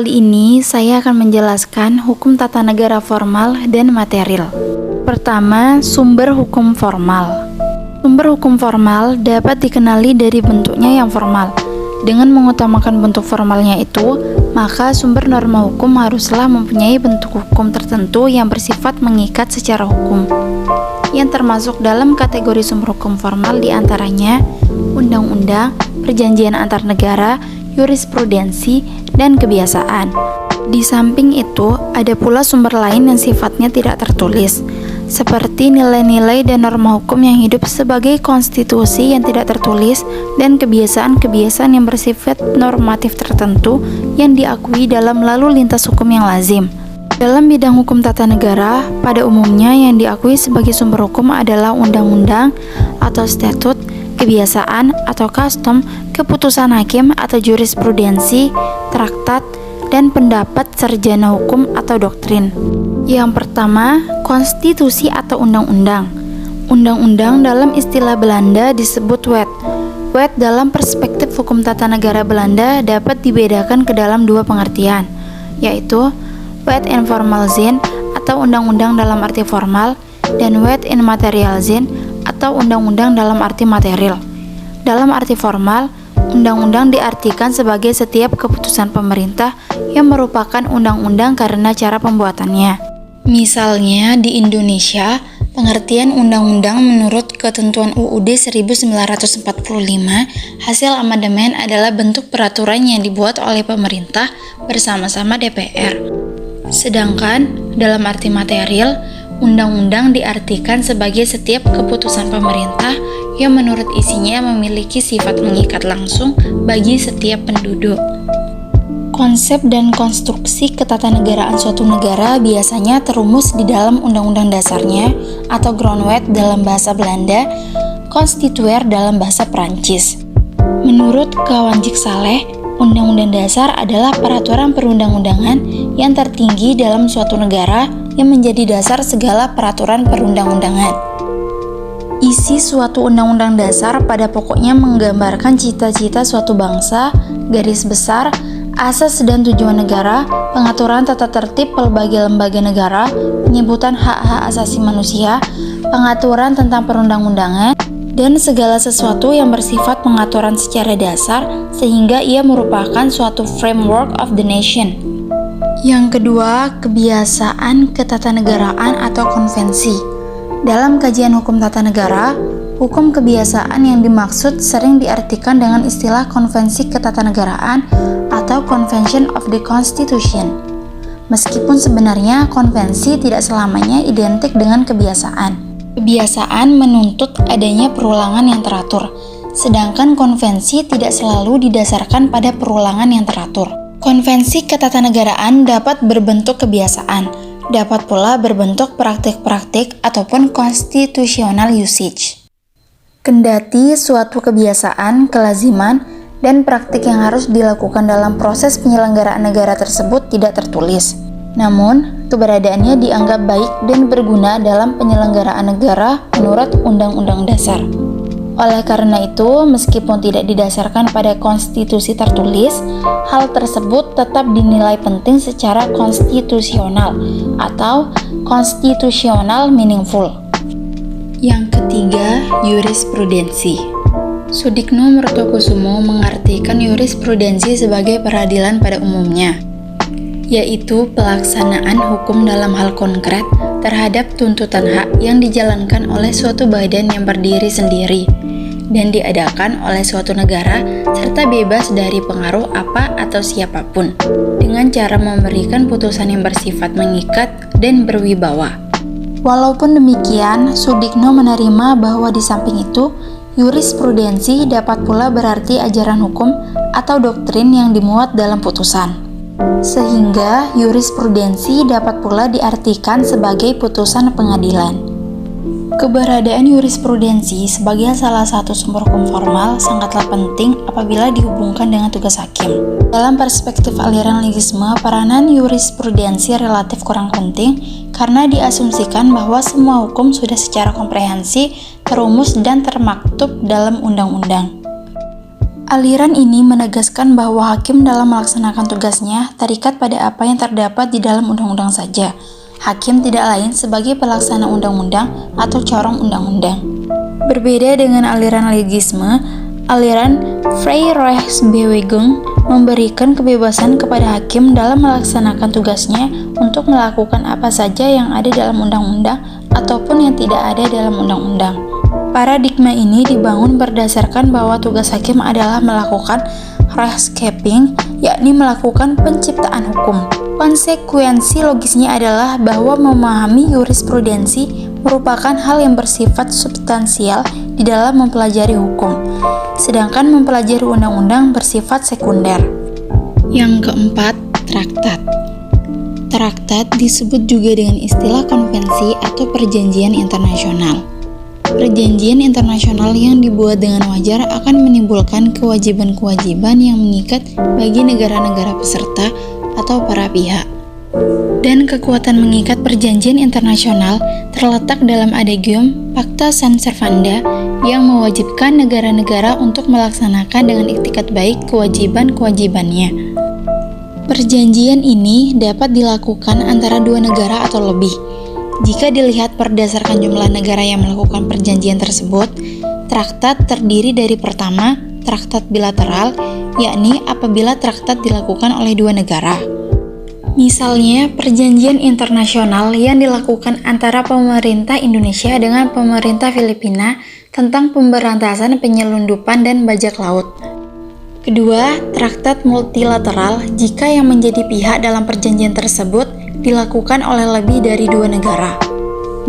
Kali ini saya akan menjelaskan hukum tata negara formal dan material. Pertama, sumber hukum formal. Sumber hukum formal dapat dikenali dari bentuknya yang formal. Dengan mengutamakan bentuk formalnya itu, maka sumber norma hukum haruslah mempunyai bentuk hukum tertentu yang bersifat mengikat secara hukum. Yang termasuk dalam kategori sumber hukum formal diantaranya undang-undang, perjanjian antar negara, jurisprudensi, dan kebiasaan. Di samping itu, ada pula sumber lain yang sifatnya tidak tertulis, seperti nilai-nilai dan norma hukum yang hidup sebagai konstitusi yang tidak tertulis dan kebiasaan-kebiasaan yang bersifat normatif tertentu yang diakui dalam lalu lintas hukum yang lazim. Dalam bidang hukum tata negara, pada umumnya yang diakui sebagai sumber hukum adalah undang-undang atau statut, kebiasaan atau custom, keputusan hakim atau jurisprudensi, traktat, dan pendapat sarjana hukum atau doktrin. Yang pertama, konstitusi atau undang-undang. Undang-undang dalam istilah Belanda disebut wet. Wet dalam perspektif hukum tata negara Belanda dapat dibedakan ke dalam dua pengertian, yaitu wet in formal zin atau undang-undang dalam arti formal, dan wet in material zin atau undang-undang dalam arti material. Dalam arti formal, undang-undang diartikan sebagai setiap keputusan pemerintah yang merupakan undang-undang karena cara pembuatannya. Misalnya di Indonesia, pengertian undang-undang menurut ketentuan UUD 1945 hasil amandemen adalah bentuk peraturan yang dibuat oleh pemerintah bersama-sama DPR. Sedangkan dalam arti material, undang-undang diartikan sebagai setiap keputusan pemerintah yang menurut isinya memiliki sifat mengikat langsung bagi setiap penduduk. Konsep dan konstruksi ketatanegaraan suatu negara biasanya terumus di dalam undang-undang dasarnya atau grondwet dalam bahasa Belanda, konstituer dalam bahasa Prancis. Menurut Kawanjik Saleh, undang-undang dasar adalah peraturan perundang-undangan yang tertinggi dalam suatu negara yang menjadi dasar segala peraturan perundang-undangan. Isi suatu undang-undang dasar pada pokoknya menggambarkan cita-cita suatu bangsa, garis besar, asas dan tujuan negara, pengaturan tata tertib lembaga-lembaga negara, penyebutan hak-hak asasi manusia, pengaturan tentang perundang-undangan, dan segala sesuatu yang bersifat pengaturan secara dasar sehingga ia merupakan suatu framework of the nation. Yang kedua, kebiasaan ketatanegaraan atau konvensi. Dalam kajian hukum tata negara, hukum kebiasaan yang dimaksud sering diartikan dengan istilah konvensi ketatanegaraan atau Convention of the Constitution. Meskipun sebenarnya konvensi tidak selamanya identik dengan kebiasaan. Kebiasaan menuntut adanya perulangan yang teratur, sedangkan konvensi tidak selalu didasarkan pada perulangan yang teratur. Konvensi ketatanegaraan dapat berbentuk kebiasaan, dapat pula berbentuk praktik-praktik ataupun constitutional usage. Kendati suatu kebiasaan, kelaziman, dan praktik yang harus dilakukan dalam proses penyelenggaraan negara tersebut tidak tertulis, namun keberadaannya dianggap baik dan berguna dalam penyelenggaraan negara menurut Undang-Undang Dasar. Oleh karena itu, meskipun tidak didasarkan pada konstitusi tertulis, hal tersebut tetap dinilai penting secara konstitusional atau constitutional meaningful. Yang ketiga, jurisprudensi. Sudikno Mertokusumo mengartikan jurisprudensi sebagai peradilan pada umumnya, yaitu pelaksanaan hukum dalam hal konkret terhadap tuntutan hak yang dijalankan oleh suatu badan yang berdiri sendiri dan diadakan oleh suatu negara serta bebas dari pengaruh apa atau siapapun dengan cara memberikan putusan yang bersifat mengikat dan berwibawa. Walaupun demikian, Sudikno menerima bahwa di samping itu, jurisprudensi dapat pula berarti ajaran hukum atau doktrin yang dimuat dalam putusan. Sehingga jurisprudensi dapat pula diartikan sebagai putusan pengadilan. Keberadaan jurisprudensi sebagai salah satu sumber hukum formal sangatlah penting apabila dihubungkan dengan tugas hakim. Dalam perspektif aliran legisme, peranan jurisprudensi relatif kurang penting karena diasumsikan bahwa semua hukum sudah secara komprehensi terumus dan termaktub dalam undang-undang. Aliran ini menegaskan bahwa hakim dalam melaksanakan tugasnya terikat pada apa yang terdapat di dalam undang-undang saja. Hakim tidak lain sebagai pelaksana undang-undang atau corong undang-undang. Berbeda dengan aliran legisme, aliran Freirechtsbewegung memberikan kebebasan kepada hakim dalam melaksanakan tugasnya untuk melakukan apa saja yang ada dalam undang-undang ataupun yang tidak ada dalam undang-undang. Paradigma ini dibangun berdasarkan bahwa tugas hakim adalah melakukan Rechtskeeping, yakni melakukan penciptaan hukum. Konsekuensi logisnya adalah bahwa memahami jurisprudensi merupakan hal yang bersifat substansial di dalam mempelajari hukum, sedangkan mempelajari undang-undang bersifat sekunder. Yang keempat, traktat. Traktat disebut juga dengan istilah konvensi atau perjanjian internasional. Perjanjian internasional yang dibuat dengan wajar akan menimbulkan kewajiban-kewajiban yang mengikat bagi negara-negara peserta atau para pihak. Dan kekuatan mengikat perjanjian internasional terletak dalam Adagium Pacta Sunt Servanda yang mewajibkan negara-negara untuk melaksanakan dengan iktikat baik kewajiban-kewajibannya. Perjanjian ini dapat dilakukan antara dua negara atau lebih. Jika dilihat berdasarkan jumlah negara yang melakukan perjanjian tersebut, traktat terdiri dari pertama, traktat bilateral, yakni apabila traktat dilakukan oleh dua negara. Misalnya, perjanjian internasional yang dilakukan antara pemerintah Indonesia dengan pemerintah Filipina tentang pemberantasan penyelundupan dan bajak laut. Kedua, traktat multilateral jika yang menjadi pihak dalam perjanjian tersebut dilakukan oleh lebih dari dua negara.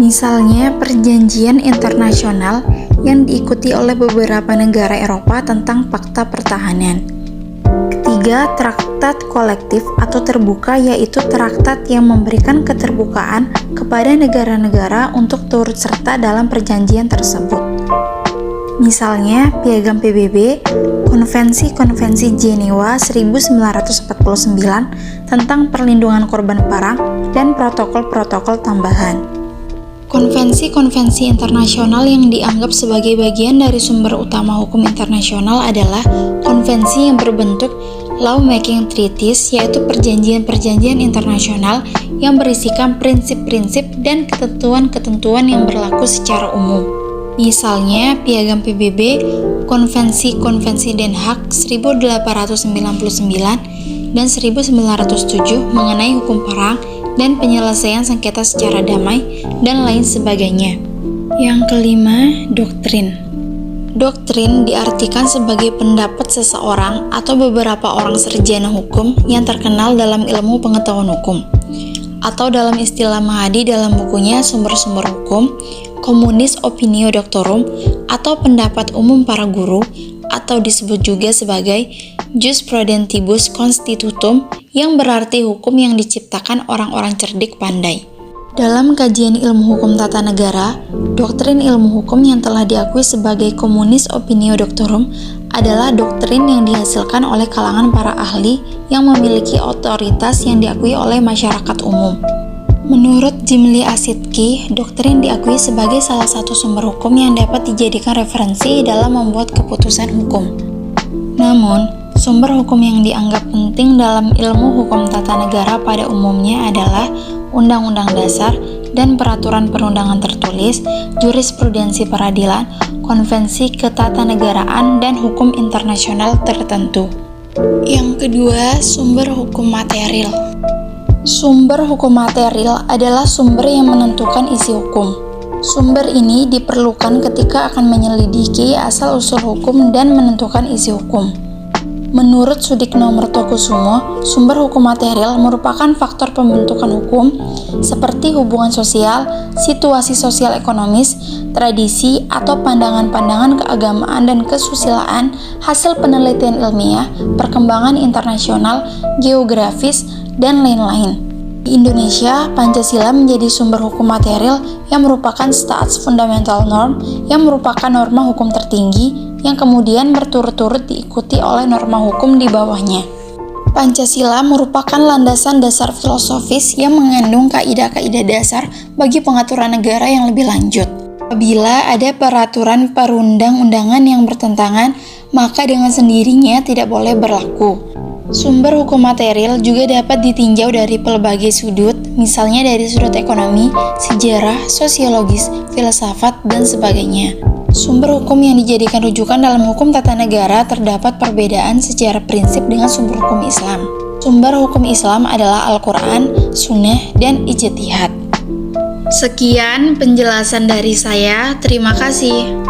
Misalnya, perjanjian internasional yang diikuti oleh beberapa negara Eropa tentang fakta pertahanan. Ketiga, traktat kolektif atau terbuka, yaitu traktat yang memberikan keterbukaan kepada negara-negara untuk turut serta dalam perjanjian tersebut. Misalnya, Piagam PBB, Konvensi-Konvensi Jenewa 1949 tentang perlindungan korban perang, dan protokol-protokol tambahan. Konvensi-konvensi internasional yang dianggap sebagai bagian dari sumber utama hukum internasional adalah konvensi yang berbentuk law-making treaties, yaitu perjanjian-perjanjian internasional yang berisikan prinsip-prinsip dan ketentuan-ketentuan yang berlaku secara umum. Misalnya, Piagam PBB, Konvensi-Konvensi Den Haag 1899 dan 1907 mengenai hukum perang dan penyelesaian sengketa secara damai, dan lain sebagainya. Yang kelima, doktrin. Doktrin diartikan sebagai pendapat seseorang atau beberapa orang sarjana hukum yang terkenal dalam ilmu pengetahuan hukum, atau dalam istilah Mahadi dalam bukunya Sumber-Sumber Hukum, Communis Opinio Doctorum, atau pendapat umum para guru, atau disebut juga sebagai Jurisprudentibus Constitutum, yang berarti hukum yang diciptakan orang-orang cerdik pandai. Dalam kajian ilmu hukum tata negara, doktrin ilmu hukum yang telah diakui sebagai Communis Opinio Doctorum adalah doktrin yang dihasilkan oleh kalangan para ahli yang memiliki otoritas yang diakui oleh masyarakat umum. Menurut Jimli Asitki, doktrin diakui sebagai salah satu sumber hukum yang dapat dijadikan referensi dalam membuat keputusan hukum. Namun, sumber hukum yang dianggap penting dalam ilmu hukum tata negara pada umumnya adalah Undang-Undang Dasar dan peraturan perundangan tertulis, jurisprudensi peradilan, konvensi ketatanegaraan, dan hukum internasional tertentu. Yang kedua, sumber hukum material. Sumber hukum material adalah sumber yang menentukan isi hukum. Sumber ini diperlukan ketika akan menyelidiki asal-usul hukum dan menentukan isi hukum. Menurut Sudikno Mertokusumo, sumber hukum material merupakan faktor pembentukan hukum seperti hubungan sosial, situasi sosial ekonomis, tradisi, atau pandangan-pandangan keagamaan dan kesusilaan, hasil penelitian ilmiah, perkembangan internasional, geografis, dan lain-lain. Di Indonesia, Pancasila menjadi sumber hukum material yang merupakan Staats Fundamental Norm, yang merupakan norma hukum tertinggi yang kemudian berturut-turut diikuti oleh norma hukum di bawahnya. Pancasila merupakan landasan dasar filosofis yang mengandung kaidah-kaidah dasar bagi pengaturan negara yang lebih lanjut. Apabila ada peraturan perundang-undangan yang bertentangan, maka dengan sendirinya tidak boleh berlaku. Sumber hukum material juga dapat ditinjau dari pelbagai sudut, misalnya dari sudut ekonomi, sejarah, sosiologis, filsafat, dan sebagainya. Sumber hukum yang dijadikan rujukan dalam hukum tata negara terdapat perbedaan secara prinsip dengan sumber hukum Islam. Sumber hukum Islam adalah Al-Quran, Sunnah, dan Ijtihad. Sekian penjelasan dari saya, terima kasih.